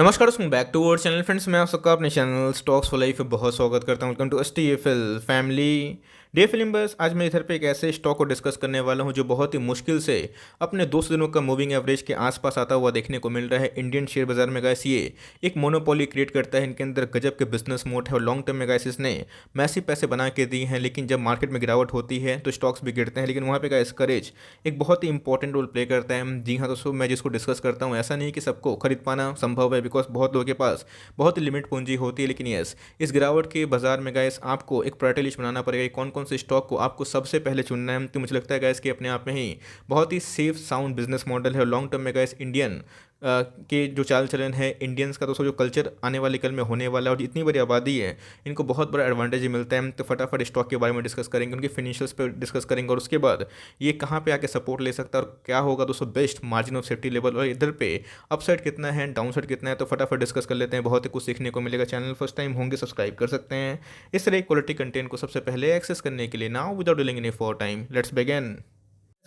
नमस्कार दोस्तों, back to our channel friends. मैं आप सबका अपने चैनल स्टॉक्स फॉर लाइफ में बहुत स्वागत करता हूं। Welcome to STFL family day film बस। आज मैं इधर पे एक ऐसे स्टॉक को डिस्कस करने वाला हूं जो बहुत ही मुश्किल से अपने 200 दिनों का मूविंग एवरेज के आसपास आता हुआ देखने को मिल रहा है इंडियन शेयर बाजार में। गाइस ये एक मोनोपोली क्रिएट करता है, इनके अंदर गजब के बिजनेस मोड है और लॉन्ग टर्म में गाइस इसने मैसिव पैसे बना के दिए हैं। लेकिन जब मार्केट में गिरावट होती है तो स्टॉक्स भी गिरते हैं, लेकिन वहाँ पे गाइस करेज एक बहुत ही इंपॉर्टेंट रोल प्ले करता है। जी हाँ दोस्तों, मैं जिसको डिस्कस करता हूँ ऐसा नहीं कि सबको खरीद पाना संभव है, बिकॉज बहुत लोगों के पास बहुत ही लिमिट पूंजी होती है। लेकिन यस, इस गिरावट के बाजार में गाइस आपको एक प्रायोरिटी लिस्ट बनाना पड़ेगा, कौन कौन से स्टॉक को आपको सबसे पहले चुनना है। तो मुझे लगता है गाइस कि अपने आप में ही बहुत ही सेफ साउंड बिजनेस मॉडल है और लॉन्ग टर्म में गाइस इंडियन के जो चाल चलन है, इंडियंस का दोस्तों जो कल्चर आने वाले कल में होने वाला है और इतनी बड़ी आबादी है, इनको बहुत बड़ा एडवांटेज मिलता है। तो फटाफट स्टॉक के बारे में डिस्कस करेंगे, उनके फिनेंशियल्स पे डिस्कस करेंगे और उसके बाद ये कहाँ पे आके सपोर्ट ले सकता है और क्या होगा दोस्तों best margin of safety level, और इधर पे अपसाइड कितना है, डाउन साइड कितना है। तो फटाफट डिस्कस कर लेते हैं, बहुत ही कुछ सीखने को मिलेगा। चैनल फर्स्ट टाइम होंगे सब्सक्राइब कर सकते हैं इस तरह क्वालिटी कंटेंट को सबसे पहले एक्सेस करने के लिए। Now without delaying any for time, let's begin.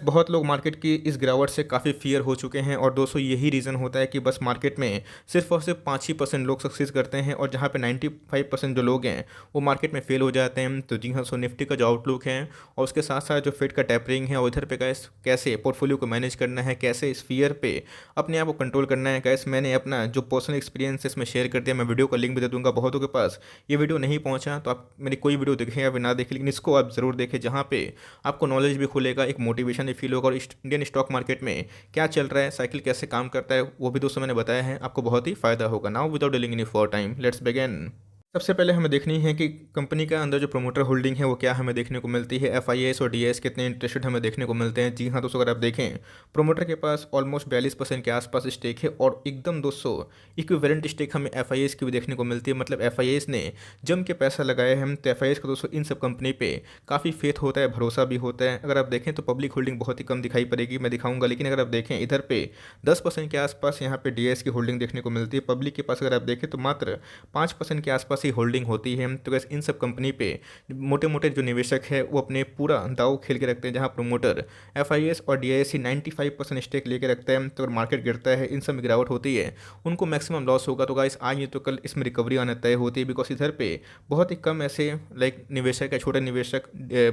बहुत लोग मार्केट की इस गिरावट से काफ़ी फियर हो चुके हैं और दोस्तों यही रीज़न होता है कि बस मार्केट में सिर्फ और सिर्फ 5% लोग सक्सेस करते हैं और जहाँ पे 95% जो लोग हैं वो मार्केट में फेल हो जाते हैं। तो जी हाँ, सो निफ्टी का जो आउटलुक है और उसके साथ साथ जो फेड का टैपरिंग है और इधर पे कैसे पोर्टफोलियो को मैनेज करना है, कैसे इस फियर पे अपने आप को कंट्रोल करना है, कैसे मैंने अपना जो पर्सनल एक्सपीरियंस इसमें शेयर कर दिया। मैं वीडियो का लिंक भी दे दूँगा, बहुतों के पास ये वीडियो नहीं पहुँचा तो आप मेरी कोई वीडियो देखें या फिर ना देखें, लेकिन इसको आप ज़रूर देखें, जहाँ पे आपको नॉलेज भी खुलेगा, एक मोटिवेशन भी फील होगा और इंडियन स्टॉक मार्केट में क्या चल रहा है, साइकिल कैसे काम करता है, वो भी दोस्तों मैंने बताया है, आपको बहुत ही फायदा होगा। Now without dealing any for time, let's begin. सबसे पहले हमें देखनी है कि कंपनी का अंदर जो प्रोमोटर होल्डिंग है वो क्या हमें देखने को मिलती है। एफआईएस और डीएस कितने इंटरेस्टेड हमें देखने को मिलते हैं। जी हाँ दोस्तों, अगर आप देखें प्रोमोटर के पास ऑलमोस्ट 42% के आसपास स्टेक है और एकदम दोस्तों इक्विवेलेंट स्टेक हमें एफआईएस की भी देखने को मिलती है। मतलब एफआईएस ने जम के पैसा लगाया है, तो एफआईएस का दोस्तों इन सब कंपनी पे काफ़ी फेथ होता है, भरोसा भी होता है। अगर आप देखें तो पब्लिक होल्डिंग बहुत ही कम दिखाई पड़ेगी, मैं दिखाऊंगा, लेकिन अगर आप देखें इधर पे 10% के आसपास यहाँ पे डीएस की होल्डिंग देखने को मिलती है। पब्लिक के पास अगर आप देखें तो मात्र 5% के आसपास ही होल्डिंग होती है। तो गैस इन सब कंपनी पे मोटे मोटे जो निवेशक है वो अपने पूरा दाव खेल के रखते हैं, जहाँ प्रोमोटर एफआईएस और डीआईएस 95% स्टेक लेके रखता है। तो अगर मार्केट गिरता है, इन सब में गिरावट होती है, उनको मैक्सिमम लॉस होगा। तो गाइस आज नहीं तो कल इसमें रिकवरी आना तय होती है, बिकॉज इधर पे बहुत ही कम ऐसे लाइक निवेशक है, छोटे निवेशक,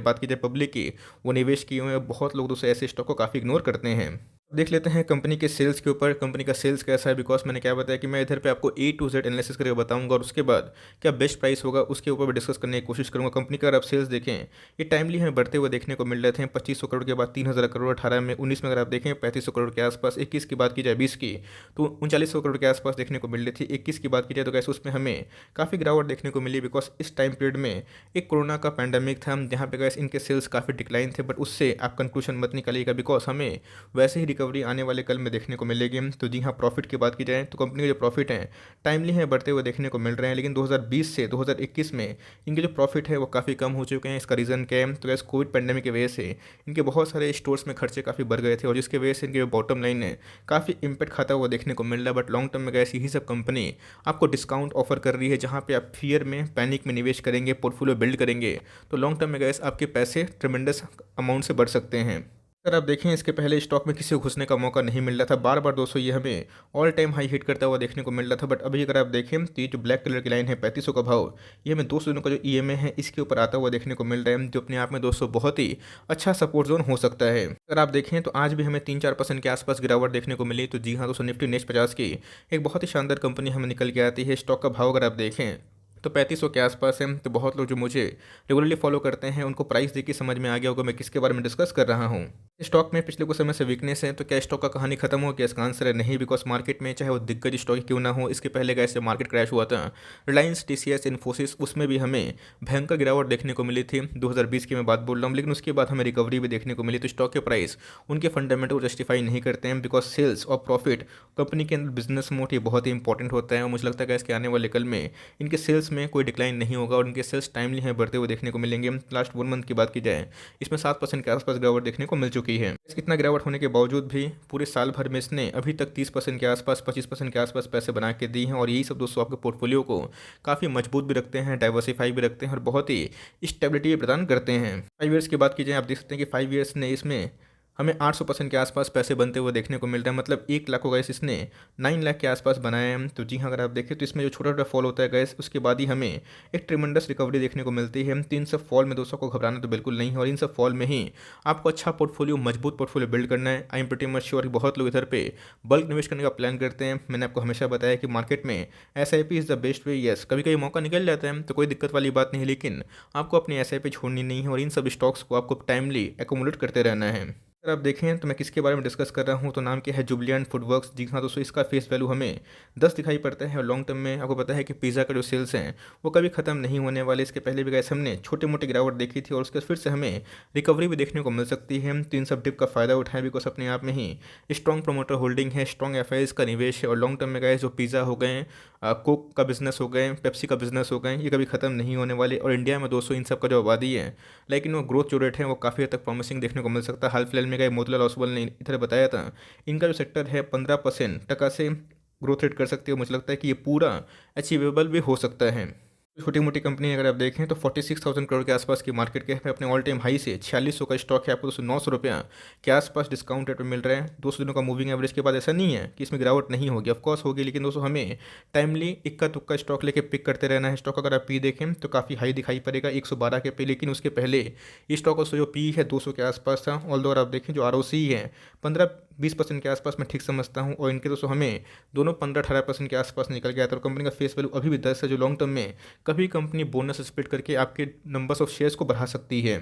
बात की जाए पब्लिक की, वो निवेश किए हुए हैं। बहुत लोग दूसरे ऐसे स्टॉक को काफ़ी इग्नोर करते हैं। देख लेते हैं कंपनी के सेल्स के ऊपर, कंपनी का सेल्स कैसा है, बिकॉज मैंने क्या बताया कि मैं इधर पे आपको ए टू जेड एनालिसिस करके बताऊंगा और उसके बाद क्या बेस्ट प्राइस होगा उसके ऊपर भी डिस्कस करने की कोशिश करूंगा। कंपनी का अगर आप सेल्स देखें, ये टाइमली हमें बढ़ते हुए देखने को मिल रहे थे। 2500 करोड़ के बाद 3000 करोड़, 18 में, 19 में अगर आप देखें 3500 करोड़ के आसपास, 21 की बात की जाए 20 की तो 3900 करोड़ के आसपास देखने को मिल रही थी। 21 की बात की जाए तो कैसे उसमें हमें काफ़ी गिरावट देखने को मिली, बिकॉज इस टाइम पीरियड में एक कोरोना का पैंडमिक था, जहाँ पे गैस इनके सेल्स काफ़ी डिक्लाइन थे। बट उससे आप कंक्लूजन मत निकालिएगा, बिकॉज हमें वैसे ही रिकवरी आने वाले कल में देखने को मिलेगी। तो जी हाँ, प्रॉफिट की बात की जाए तो कंपनी के जो प्रॉफिट हैं टाइमली हैं, बढ़ते हुए देखने को मिल रहे हैं। लेकिन 2020 से 2021 में इनके जो प्रॉफिट है वो काफ़ी कम हो चुके हैं। इसका रीज़न क्या है, तो गैस कोविड पेंडेमिक की वजह से इनके बहुत सारे स्टोर्स में खर्चे काफ़ी बढ़ गए थे और जिसकी वजह से इनके जो बॉटम लाइन है काफ़ी इंपैक्ट खाता हुआ देखने को मिल रहा है। बट लॉन्ग टर्म में गैस यही सब कंपनी आपको डिस्काउंट ऑफर कर रही है, जहाँ पे आप फियर में, पैनिक में निवेश करेंगे, पोर्टफोलियो बिल्ड करेंगे, तो लॉन्ग टर्म में गैस आपके पैसे ट्रिमेंडस अमाउंट से बढ़ सकते हैं। अगर आप देखें इसके पहले स्टॉक में किसी को घुसने का मौका नहीं मिल रहा था, बार बार दोस्तों ये हमें ऑल टाइम हाई हिट करता हुआ देखने को मिल रहा था। बट अभी अगर आप देखें तो ये जो ब्लैक कलर की लाइन है 3500 का भाव, ये हमें 200 दिनों का जो ईएमए है इसके ऊपर आता हुआ देखने को मिल रहा है, जो अपने आप में दोस्तों बहुत ही अच्छा सपोर्ट जोन हो सकता है। अगर आप देखें तो आज भी हमें 3-4% के आसपास गिरावट देखने को मिली। तो जी हाँ दोस्तों, निफ्टी नेक्स्ट 50 की एक बहुत ही शानदार कंपनी हमें निकल के आती है। स्टॉक का भाव अगर आप देखें तो 3500 के आसपास है। तो बहुत लोग जो मुझे रेगुलरली फॉलो करते हैं उनको प्राइस देख के समझ में आ गया होगा मैं किसके बारे में डिस्कस कर रहा हूँ। स्टॉक में पिछले कुछ समय से वीकनेस है, तो क्या स्टॉक का कहानी खत्म हो गया? इसका आंसर है नहीं, बिकॉज मार्केट में चाहे वो दिग्गज स्टॉक क्यों ना हो, इसके पहले का ऐसे मार्केट क्रैश हुआ था रिलायंस, टीसीएस, इन्फोसिस, उसमें भी हमें भयंकर गिरावट देखने को मिली थी। 2020 की मैं बात बोल रहा हूँ, लेकिन उसके बाद हमें रिकवरी भी देखने को मिली। तो स्टॉक के प्राइस उनके फंडामेंटल को जस्टिफाई नहीं करते हैं, बिकॉज सेल्स और प्रॉफिट कंपनी के अंदर बिजनेस मोड ये बहुत ही इंपॉर्टेंट होता है और मुझे लगता है कि आने वाले कल में इनके सेल्स में कोई डिक्लाइन नहीं होगा और इनके सेल्स टाइमली हैं बढ़ते हुए देखने को मिलेंगे। लास्ट 1 मंथ की बात की जाए इसमें 7% के आसपास गिरावट देखने को मिल चुकी है। इतना गिरावट होने के बावजूद भी पूरे साल भर में इसने अभी तक 30% के आसपास, 25% के आसपास पैसे बना के दी हैं और यही सब दोस्तों आपके पोर्टफोलियो को काफ़ी मजबूत भी रखते हैं, डाइवर्सिफाई भी रखते हैं और बहुत ही स्टेबिलिटी प्रदान करते हैं। 5 ईयर्स की बात की जाए, आप देख सकते हैं कि 5 ईयर्स ने इसमें हमें 800% के आसपास पैसे बनते हुए देखने को मिल रहा है, मतलब 1 लाख को गैस इसने 9 लाख के आसपास बनाया है। तो जी हाँ, अगर आप देखें तो इसमें जो छोटा छोटा फॉल होता है गैस, उसके बाद ही हमें एक ट्रिमेंडस रिकवरी देखने को मिलती है। तो इन सब फॉल में दोस्तों को घबराना तो बिल्कुल नहीं है, और इन सब फॉल में ही आपको अच्छा पोर्टफोलियो, मजबूत पोर्टफोलियो बिल्ड करना है। I am pretty much sure कि बहुत लोग इधर पे बल्क निवेश करने का प्लान करते हैं। मैंने आपको हमेशा बताया कि मार्केट में SIP is the best way. Yes, कभी कभी मौका निकल जाता है तो कोई दिक्कत वाली बात नहीं है, लेकिन आपको अपनी SIP छोड़नी नहीं है, और इन सब स्टॉक्स को आपको टाइमली एकोमुलेट करते रहना है। अगर आप देखें तो मैं किसके बारे में डिस्कस कर रहा हूं, तो नाम क्या है, जुबिलिएंट फूडवर्क्स। जी हाँ दोस्तों, इसका फेस वैल्यू हमें 10 दिखाई पड़ता है, और लॉन्ग टर्म में आपको पता है कि पिज़्ज़ा का जो सेल्स हैं वो कभी खत्म नहीं होने वाले। इसके पहले भी गैस हमने छोटे मोटे गिरावट देखी थी, और उसके बाद फिर से हमें रिकवरी भी देखने को मिल सकती है। तो इन सब डिप का फायदा उठाएं, बिकॉज अपने आप में ही स्ट्रॉन्ग प्रोमोटर होल्डिंग है, स्ट्रॉन्ग FIs का निवेश है, और लॉन्ग टर्म में गए जो पिज़्ज़ा हो गए, कोक का बिजनेस हो गए, पेप्सी का बिजनेस हो गए, ये कभी खत्म नहीं होने वाले। और इंडिया में दोस्तों इन सब का जो आबादी है, लेकिन वो ग्रोथ जो रेट है वो काफ़ी हद तक प्रॉमिसिंग देखने को मिल सकता है। हाल फिलहाल में गए मोतीलाल ओसवाल ने इधर बताया था, इनका जो सेक्टर है 15% टका से ग्रोथ रेट कर सकती है। मुझे लगता है कि ये पूरा अचीवेबल भी हो सकता है। छोटी मोटी कंपनी अगर आप देखें तो 46,000 करोड़ के आसपास की मार्केट कैप है, अपने ऑल टाइम हाई से 4600 का स्टॉक है, आपको 900 रुपया के आसपास डिस्काउंट रेट में मिल रहा है। 200 दिनों का मूविंग एवरेज के बाद ऐसा नहीं है कि इसमें गिरावट नहीं होगी, ऑफकोर्स होगी, लेकिन दोस्तों हमें टाइमली इक्का तुक्का स्टॉक लेके पिक करते रहना है। स्टॉक अगर आप पी देखें तो काफ़ी हाई दिखाई पड़ेगा 112 के पे, लेकिन उसके पहले ये स्टॉक का जो पी है 200 के आसपास था। ऑल दो अगर आप देखें जो ROC है 15-20% के आसपास मैं ठीक समझता हूँ, और इनके दोस्तों हमें दोनों 15-18% के आसपास निकल गया था। और कंपनी का फेस वैल्यू अभी भी 10 है, जो लॉन्ग टर्म में कभी कंपनी बोनस स्प्लिट करके आपके नंबर्स ऑफ शेयर्स को बढ़ा सकती है।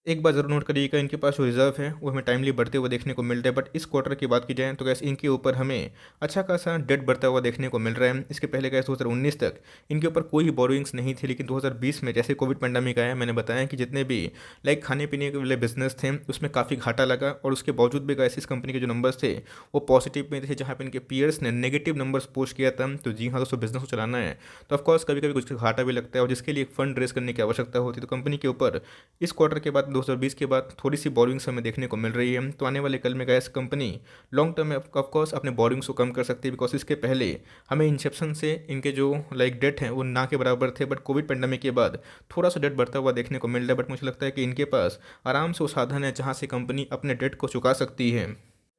एक बात ज़रूर नोट करिएगा, इनके पास जो रिजर्व है वो हमें टाइमली बढ़ते हुए देखने को मिल रहा है। बट इस क्वार्टर की बात की जाए तो गैस इनके ऊपर हमें अच्छा खासा डेट बढ़ता हुआ देखने को मिल रहा है। इसके पहले गैस 2019 तक इनके ऊपर कोई बोरोइंग्स नहीं थी, लेकिन 2020 में जैसे कोविड पेंडेमिक आया, मैंने बताया कि जितने भी लाइक खाने पीने के वाले बिजनेस थे उसमें काफ़ी घाटा लगा, और उसके बावजूद भी गैस इस कंपनी के जो नंबर्स थे वो पॉजिटिव में थे, जहाँ पे इनके पीयर्स ने नेगेटिव नंबर्स पोस्ट किया था। तो जी हाँ दोस्तों, बिजनेस को चलाना है तो ऑफकोर्स कभी कभी कुछ घाटा भी लगता है, और जिसके लिए फंड रेज करने की आवश्यकता होती है। तो कंपनी के ऊपर इस क्वार्टर के बाद 2020 के बाद थोड़ी सी बोरिंग्स हमें देखने को मिल रही है। तो आने वाले कल में गैस कंपनी लॉन्ग टर्म में ऑफकोर्स अपने बोरिंग्स को कम कर सकती है, बिकॉज इसके पहले हमें इंसेप्शन से इनके जो लाइक डेट हैं वो ना के बराबर थे, बट कोविड पेंडेमिक के बाद थोड़ा सा डेट बढ़ता हुआ देखने को मिल रहा है। बट मुझे लगता है कि इनके पास आराम से वो साधन है जहाँ से कंपनी अपने डेट को चुका सकती है।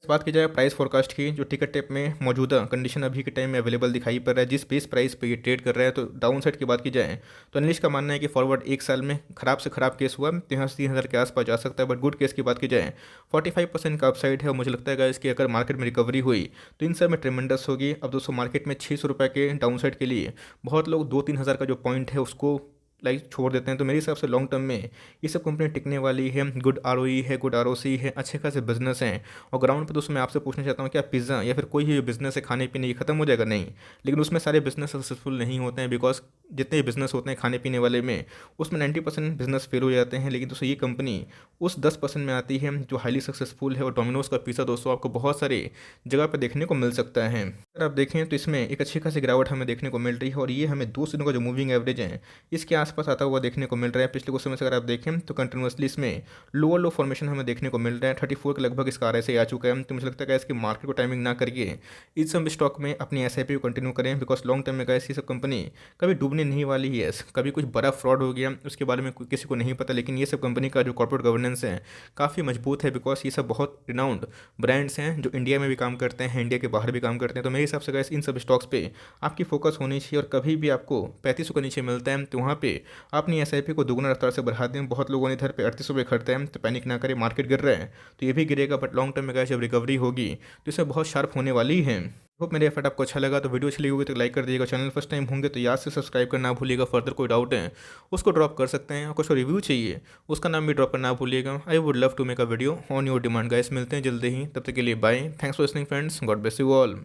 इस बात की जाए प्राइस फोरकास्ट की, जो टिकट टेप में मौजूदा कंडीशन अभी के टाइम में अवेलेबल दिखाई पड़ रहा है, जिस बेस प्राइस पे ये ट्रेड कर रहा है, तो डाउन साइड की बात की जाए तो एनालिस्ट का मानना है कि फॉरवर्ड 1 साल में खराब से खराब केस हुआ तो यहाँ से 3,000 के आसपास जा सकता है। बट गुड केस की बात की जाए 45% का अपसाइड है, और मुझे लगता है इसकी अगर मार्केट में रिकवरी हुई तो इन सब में ट्रेमेंडस होगी। अब दोस्तों मार्केट में 600 रुपये के डाउन साइड के लिए बहुत लोग 2-3 हज़ार का जो पॉइंट है उसको लाइक छोड़ देते हैं। तो मेरे हिसाब से लॉन्ग टर्म में ये सब कंपनी टिकने वाली है। गुड ROE है, गुड ROC है, अच्छे खासे बिजनेस हैं। और ग्राउंड पे दोस्तों मैं आपसे पूछना चाहता हूँ, क्या पिज़्ज़ा या फिर कोई भी बिजनेस है खाने पीने ये खत्म हो जाएगा? नहीं, लेकिन उसमें सारे बिजनेस सक्सेसफुल नहीं होते हैं, बिकॉज जितने बिजनेस होते हैं खाने पीने वाले में उसमें 90% बिजनेस फेल हो जाते हैं। लेकिन दोस्तों ये कंपनी उस 10% में आती है जो हाईली सक्सेसफुल है। और डोमिनोज का पिज़्ज़ा दोस्तों आपको बहुत सारे जगह पर देखने को मिल सकता है। अगर आप देखें तो इसमें एक अच्छी खासी गिरावट हमें देखने को मिल रही है, और ये हमें 2 दिनों का जो मूविंग एवरेज है इसके आसपास आता हुआ देखने को मिल रहा है। पिछले कुछ समय से अगर आप देखें तो कंटिन्यूसली इसमें लोअर लो फॉर्मेशन हमें देखने को मिल रहा है। 34 के लगभग इसका RSI आ चुका है। तो मुझे लगता है इसकी मार्केट को टाइमिंग ना करके इस सब स्टॉक में अपनी SIP को कंटिन्यू करें, बिकॉज लॉन्ग टर्म में गए ये सब कंपनी कभी डूबने नहीं वाली है। कभी कुछ बड़ा फ्रॉड हो गया उसके बारे में किसी को नहीं पता, लेकिन ये सब कंपनी का जो कॉर्पोरेट गवर्नेंस है काफ़ी मजबूत है, बिकॉज ये सब बहुत रिनाउंड ब्रांड्स हैं जो इंडिया में भी काम करते हैं, इंडिया के बाहर भी काम करते हैं। तो मेरे हिसाब से गैस इन सब स्टॉक्स पे आपकी फोकस होनी चाहिए। और कभी भी आपको 3500 के नीचे मिलता है तो वहाँ पे अपनी SIP को दुगना रफ्तार से बढ़ा दें। बहुत लोगों ने इधर पे 3800 पे खरीदते हैं, तो पैनिक ना करें, मार्केट गिर रहा है तो ये भी गिरेगा, बट लॉन्ग टर्म में गैस जब रिकवरी होगी तो इसमें बहुत शार्प होने वाली है। होप मेरे एफर्ट आपको अच्छा लगा, तो वीडियो अच्छी लगी होगी तो लाइक कर दीजिएगा। चैनल फर्स्ट टाइम होंगे तो याद से सब्सक्राइब करना भूलिएगा। फर्दर कोई डाउट है उसको ड्रॉप कर सकते हैं, और कुछ रिव्यू चाहिए उसका नाम भी ड्रॉप करना भूलिएगा। I would love to make a video on your demand guys. मिलते हैं जल्दी ही, तब तक के लिए bye. Thanks for listening friends, God bless you all.